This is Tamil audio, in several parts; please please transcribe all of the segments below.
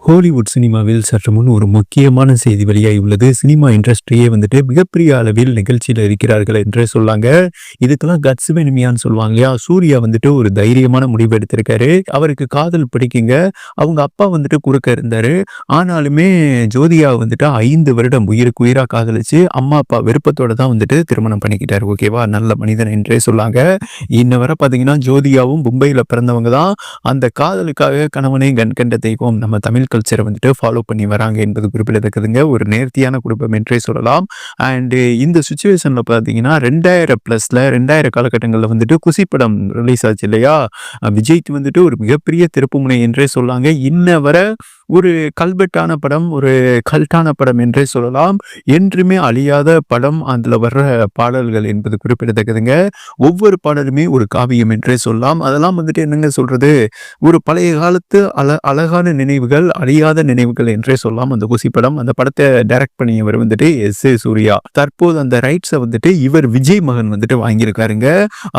ஹாலிவுட் சினிமாவில் சற்று முன் ஒரு முக்கியமான செய்தி வெளியாகியுள்ளது. சினிமா இண்டஸ்ட்ரியே வந்துட்டு மிகப்பெரிய அளவில் நிகழ்ச்சியில இருக்கிறார்கள் என்றே சொல்லாங்க. இதுக்கெல்லாம் கட்ஸ் வேணுமியான்னு சொல்லுவாங்க இல்லையா? சூர்யா வந்துட்டு ஒரு தைரியமான முடிவு எடுத்திருக்காரு. அவருக்கு காதல் பிடிக்குங்க. அவங்க அப்பா வந்துட்டு குறுக்க இருந்தாரு. ஆனாலுமே ஜோதிகா வந்துட்டு 5 வருடம் உயிருக்கு உயிரா காதலிச்சு அம்மா அப்பா விருப்பத்தோட தான் வந்துட்டு திருமணம் பண்ணிக்கிட்டாரு. ஓகேவா? நல்ல மனிதன் என்றே சொல்லாங்க. இன்ன வரை பார்த்தீங்கன்னா ஜோதிகாவும் மும்பையில பிறந்தவங்க தான். அந்த காதலுக்காக கணவனை கண் கண்ட தெய்வம் நம்ம தமிழ் கல்ச்சரை வந்துட்டு ஃபாலோ பண்ணி வராங்க என்பது குறிப்பிடத்தக்கதுங்க. ஒரு நேர்த்தியான குடும்பம் என்றே சொல்லலாம். அண்ட் இந்த சுச்சுவேஷன்ல பார்த்தீங்கன்னா 2000 காலகட்டங்களில் வந்துட்டு குஷி படம் ரிலீஸ் ஆச்சு இல்லையா? விஜய்க்கு வந்துட்டு ஒரு மிகப்பெரிய திருப்புமுனை என்றே சொல்லாங்க. இன்ன வரை ஒரு கல்வெட்டான படம், ஒரு கல்ட்டான படம் என்றே சொல்லலாம். என்றுமே அழியாத படம். அதுல வர்ற பாடல்கள் என்பது குறிப்பிடத்தக்கதுங்க. ஒவ்வொரு பாடலுமே ஒரு காவியம் என்றே சொல்லலாம். அதெல்லாம் வந்துட்டு என்னங்க சொல்றது, ஒரு பழைய காலத்து அழகான நினைவுகள், அழியாத நினைவுகள் என்றே சொல்லலாம் அந்த குஷி படம். அந்த படத்தை டைரக்ட் பண்ணியவர் வந்துட்டு எஸ்.ஏ. சூர்யா. தற்போது அந்த ரைட்ஸை வந்துட்டு இவர் விஜய் மகன் வந்துட்டு வாங்கியிருக்காருங்க.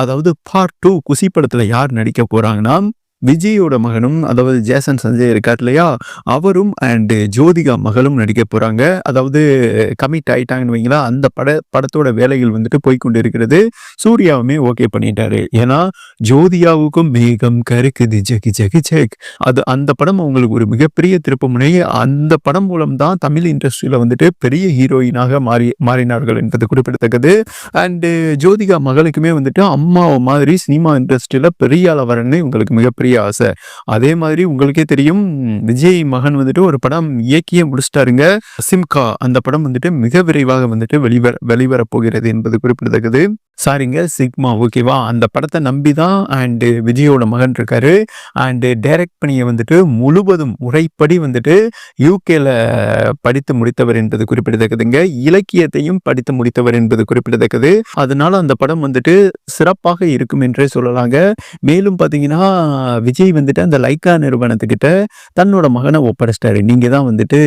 அதாவது பார்ட் 2 குஷி படத்துல யார் நடிக்க போறாங்கன்னா, விஜயோட மகனும், அதாவது ஜேசன் சஞ்சய் இருக்கார் இல்லையா, அவரும் அண்ட் ஜோதிகா மகளும் நடிக்க போறாங்க. அதாவது கமிட் ஆயிட்டாங்கன்னு வைங்களா. அந்த படத்தோட வேலைகள் வந்துட்டு போய்கொண்டு இருக்கிறது. சூர்யாவுமே ஓகே பண்ணிட்டாரு. ஏன்னா ஜோதிகாவுக்கும் மேகம் கருக்குது ஜகி ஜகி ஜெக், அது அந்த படம் அவங்களுக்கு ஒரு மிகப்பெரிய திருப்புமுனை. அந்த படம் மூலம் தான் தமிழ் இண்டஸ்ட்ரியில வந்துட்டு பெரிய ஹீரோயினாக மாறினார்கள் என்பது குறிப்பிடத்தக்கது. அண்ட் ஜோதிகா மகளுக்குமே வந்துட்டு அம்மா மாதிரி சினிமா இண்டஸ்ட்ரியில பெரிய அளவரன்னு உங்களுக்கு மிகப்பெரிய ஆசை. அதே மாதிரி உங்களுக்கே தெரியும், விஜய் மகன் வந்துட்டு ஒரு படம் இயக்கியே முடிச்சிட்டாருங்க. சிம்கா அந்த படம் வந்துட்டு மிக விரைவாக வந்துட்டு வெளிவர போகிறது என்பது குறிப்பிடத்தக்கது. சாரிங்க, சிக்மா. ஓகேவா? அந்த படத்தை நம்பி தான் அண்ட் விஜயோட மகன் இருக்காரு. அண்ட் டைரக்ட் பண்ணிய வந்துட்டு முழுவதும் முறைப்படி வந்துட்டு யூகேல படித்து முடித்தவர் என்பது குறிப்பிடத்தக்கதுங்க. இலக்கியத்தையும் படித்து முடித்தவர் என்பது குறிப்பிடத்தக்கது. அதனால அந்த படம் வந்துட்டு சிறப்பாக இருக்கும் என்றே சொல்லலாங்க. மேலும் பார்த்தீங்கன்னா விஜய் வந்துட்டு அந்த லைக்கா நிறுவனத்துக்கிட்ட தன்னோட மகனை ஒப்படைச்சிட்டாரு. நீங்க தான் வந்துட்டு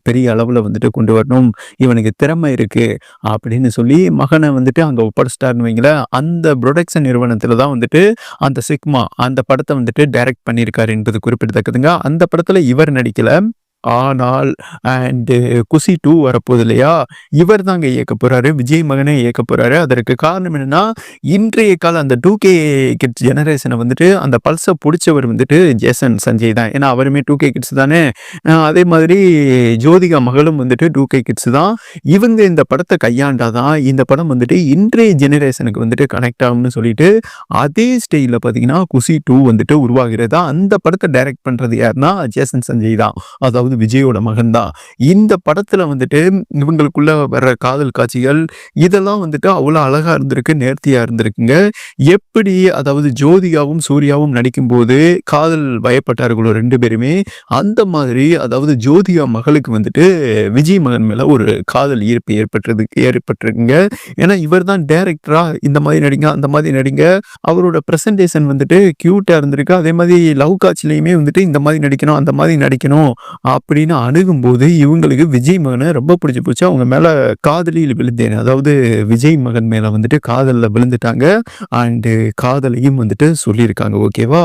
பெரிய அளவுல வந்துட்டு கொண்டு வரணும், இவனுக்கு திறமை இருக்கு அப்படின்னு சொல்லி மகனை வந்துட்டு அங்க ஒப்படைச்சிட்டாருன்னு வைங்களேன். அந்த ப்ரொடக்ஷன் நிறுவனத்துல தான் வந்துட்டு அந்த சிக்மா அந்த படத்தை வந்துட்டு டைரக்ட் பண்ணியிருக்காரு என்பது குறிப்பிடத்தக்கதுங்க. அந்த படத்துல இவர் நடிக்கல. ஆனால் அண்ட் குஷி 2 வரப்போகுது இல்லையா, இவர் தாங்க இயக்க போறாரு. விஜய் மகனே இயக்க போறாரு. அதற்கு காரணம் என்னன்னா, இன்றைய கால அந்த 2K கிட்ஸ் ஜெனரேஷனை வந்துட்டு அந்த பல்ஸை பிடிச்சவர் வந்துட்டு ஜேசன் சஞ்சய் தான். ஏன்னா அவருமே 2K கிட்ஸ் தானே. அதே மாதிரி ஜோதிகா மகளும் வந்துட்டு 2K கிட்ஸ் தான். இவங்க இந்த படத்தை கையாண்டாதான் இந்த படம் வந்துட்டு இன்றைய ஜெனரேஷனுக்கு வந்துட்டு கனெக்ட் ஆகும்னு சொல்லிட்டு அதே ஸ்டைல பார்த்தீங்கன்னா குஷி 2 வந்துட்டு உருவாகிறதா. அந்த படத்தை டைரக்ட் பண்றது யாருன்னா ஜேசன் சஞ்சய் தான். அதாவது விஜயோட மகன் தான். இந்த படத்துல வந்துட்டு இவங்களுக்குள்ள வர்ற காதல் காட்சிகள் இதெல்லாம் வந்துட்டு அவ்வளவு அழகா இருந்திருக்கு, நேர்த்தியா இருந்திருக்குங்க. எப்படி அதாவது ஜோதிகாவும் சூர்யாவும் நடிக்கும் போது காதல் வயப்பட்டார்களோ 2 பேருமே, அந்த மாதிரி அதாவது ஜோதிகா மகளுக்கு வந்துட்டு விஜய் மகன் மேல ஒரு காதல் ஈர்ப்பு ஏற்பட்டிருக்குங்க. ஏன்னா இவர் தான் டைரக்டரா, இந்த மாதிரி நடிங்க அந்த மாதிரி நடிங்க, அவரோட பிரசன்டேஷன் வந்துட்டு கியூட்டா இருந்திருக்கு. அதே மாதிரி லவ் காட்சிலையுமே வந்துட்டு இந்த மாதிரி நடிக்கணும் அந்த மாதிரி நடிக்கணும் அப்படின்னு அணுகும்போது இவங்களுக்கு விஜய் மகனை ரொம்ப பிடிச்சி போச்சு. அவங்க மேல காதலியில் விழுந்தேன், அதாவது விஜய் மகன் மேல வந்துட்டு காதலில் விழுந்துட்டாங்க. அண்டு காதலையும் வந்துட்டு சொல்லியிருக்காங்க. ஓகேவா?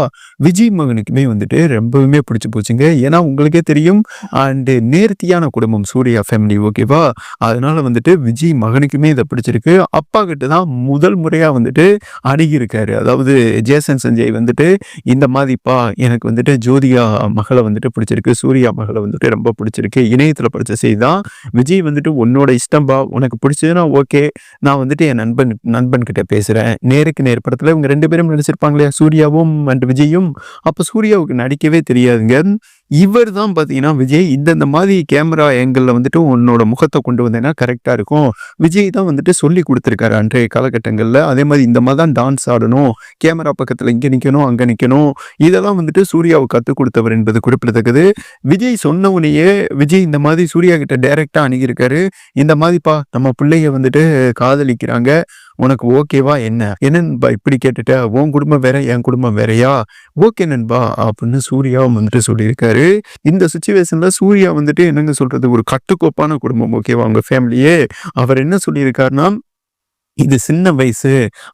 விஜய் மகனுக்குமே வந்துட்டு ரொம்பவுமே பிடிச்சி போச்சுங்க. ஏன்னா உங்களுக்கே தெரியும், அண்டு நேர்த்தியான குடும்பம் சூர்யா ஃபேமிலி. ஓகேவா? அதனால வந்துட்டு விஜய் மகனுக்குமே இதை பிடிச்சிருக்கு. அப்பா கிட்ட தான் முதல் முறையா வந்துட்டு அணுகியிருக்காரு. அதாவது ஜேசன் சஞ்சய் வந்துட்டு இந்த மாதிரிப்பா எனக்கு வந்துட்டு ஜோதிகா மகளை வந்துட்டு பிடிச்சிருக்கு, சூர்யா மகளை வந்துட்டு ரொம்ப பிடிச்சிருக்கு. இணையத்துல படிச்ச செய்தி தான். விஜய் வந்துட்டு உன்னோட இஷ்டம்பா, உனக்கு பிடிச்சதுன்னா ஓகே, நான் வந்துட்டு என் நண்பன் கிட்ட பேசுறேன். நேருக்கு நேர் படத்துல இவங்க 2 பேரும் நடிச்சிருப்பாங்க இல்லையா, சூர்யாவும் அண்ட் விஜயும். அப்ப சூர்யாவுக்கு நடிக்கவே தெரியாதுங்க. இவர் தான் பார்த்தீங்கன்னா விஜய் இந்த மாதிரி கேமரா ஏங்கிள் வந்துட்டு உன்னோட முகத்தை கொண்டு வந்தேன்னா கரெக்டாக இருக்கும். விஜய் தான் வந்துட்டு சொல்லி கொடுத்துருக்காரு அன்றைய காலகட்டங்களில். அதே மாதிரி இந்த மாதிரி தான் டான்ஸ் ஆடணும், கேமரா பக்கத்தில் இங்கே நிற்கணும் அங்கே நிற்கணும், இதெல்லாம் வந்துட்டு சூர்யாவுக்கு கற்றுக் கொடுத்தவர் என்பது குறிப்பிடத்தக்கது. விஜய் சொன்னவுடனேயே விஜய் இந்த மாதிரி சூர்யா கிட்ட டைரக்டாக அணுகியிருக்காரு. இந்த மாதிரிப்பா நம்ம பிள்ளைய வந்துட்டு காதலிக்கிறாங்க, உனக்கு ஓகேவா என்னன்பா இப்படி கேட்டுட்ட, உன் குடும்பம் வேற என் குடும்பம் வேறையா, ஓகே நண்பா அப்படின்னு சூர்யாவும் வந்துட்டு சொல்லியிருக்காரு. இந்த சுச்சுவேஷன்ல சூர்யா வந்துட்டு என்னங்க சொல்றது, ஒரு கட்டுக்கோப்பான குடும்பம். ஓகேவா? அவங்க ஃபேமிலியே. அவர் என்ன சொல்லியிருக்காருன்னா, இது சின்ன வயசு.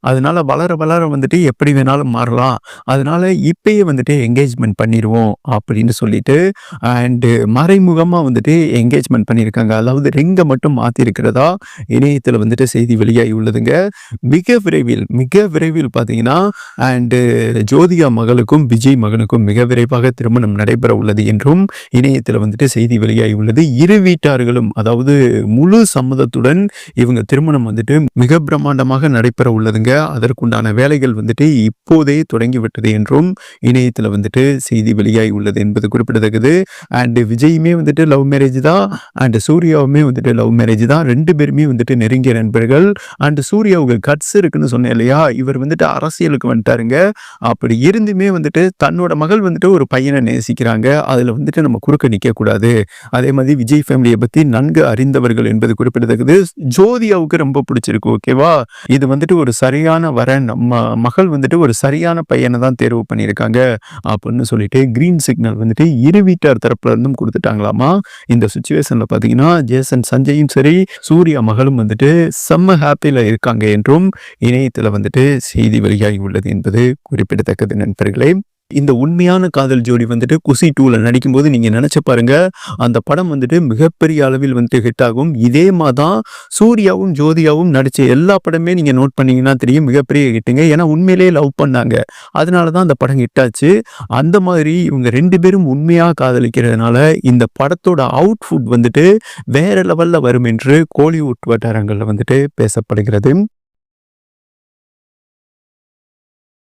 அதனால வளர, வளர வந்துட்டு எப்படி வேணாலும் மாறலாம். அதனால இப்பயே வந்துட்டு என்கேஜ்மென்ட் பண்ணிருவோம் அப்படின்னு சொல்லிட்டு, அண்ட் மறைமுகமா வந்துட்டு என்கேஜ்மென்ட் பண்ணியிருக்காங்க. அதாவது ரிங்க மட்டும் மாத்தியிருக்கிறதா இணையத்தில வந்துட்டு செய்தி வெளியாகி உள்ளதுங்க. மிக விரைவில் பார்த்தீங்கன்னா, அண்ட் ஜோதிகா மகளுக்கும், விஜய் மகனுக்கும் மிக விரைவாக திருமணம் நடைபெற உள்ளது என்றும் இணையத்தில வந்துட்டு செய்தி வெளியாகி உள்ளது. இரு வீட்டார்களும் அதாவது முழு சம்மதத்துடன் இவங்க திருமணம் வந்துட்டு மிக பிரம்மாண்டமாக நடைபெற உள்ளதுங்க. அதற்குண்டான வேலைகள் வந்துட்டு இப்போதே தொடங்கிவிட்டது என்றும் இணையத்தில வந்துட்டு செய்தி வெளியாகி உள்ளது என்பது குறிப்பிடத்தக்கது. அண்ட் விஜயுமே வந்துட்டு லவ் மேரேஜ் தான். அண்ட் சூர்யாவுமே வந்துட்டு லவ் மேரேஜ் தான். 2 பேருமே வந்துட்டு நெருங்கிய நண்பர்கள். அண்ட் சூர்யாவுக்கு கட்ஸ் இருக்குன்னு சொன்னேன் இல்லையா? இவர் வந்துட்டு அரசியலுக்கு வந்துட்டாருங்க. அப்படி இருந்துமே வந்துட்டு தன்னோட மகள் வந்துட்டு ஒரு பையனை நேசிக்கிறாங்க. அதுல வந்துட்டு நம்ம குறுக்க நிற்கக்கூடாது. அதே மாதிரி விஜய் ஃபேமிலியை பத்தி நன்கு அறிந்தவர்கள் என்பது குறிப்பிடத்தக்கது. ஜோதியாவுக்கு ரொம்ப பிடிச்சிருக்கு. ஓகேவா? இது வந்துட்டு ஒரு சரியான வரன். நம்ம மகள் வந்துட்டு ஒரு சரியான பையனை தான் தேர்வு பண்ணியிருக்காங்க அப்படின்னு சொல்லிட்டு கிரீன் சிக்னல் வந்துட்டு இரு வீட்டார் தரப்புல இருந்தும் கொடுத்துட்டாங்களாமா. இந்த சுச்சுவேஷன்ல பாத்தீங்கன்னா ஜேசன் சஞ்சயும் சரி, சூர்யா மகளும் வந்துட்டு செம்ம ஹாப்பியில இருக்காங்க என்றும் இணையத்துல வந்துட்டு செய்தி வெளியாகி உள்ளது என்பது குறிப்பிடத்தக்கது நண்பர்களே. இந்த உண்மையான காதல் ஜோடி வந்துட்டு குஷி 2ல நடிக்கும்போது நீங்க நினைச்சு பாருங்க, அந்த படம் வந்துட்டு மிகப்பெரிய அளவில் வந்துட்டு ஹிட் ஆகும். இதே மாதான் சூர்யாவும் ஜோதியாவும் நடிச்ச எல்லா படமே நீங்க நோட் பண்ணீங்கன்னா தெரியும் மிகப்பெரிய ஹிட்டுங்க. ஏன்னா உண்மையிலேயே லவ் பண்ணாங்க. அதனாலதான் அந்த படம் ஹிட் ஆச்சு. அந்த மாதிரி இவங்க 2 பேரும் உண்மையா காதலிக்கிறதுனால இந்த படத்தோட அவுட்புட் வந்துட்டு வேற லெவல்ல வரும் என்று கோலிவுட் வட்டாரங்கள்ல வந்துட்டு பேசப்படுகிறது.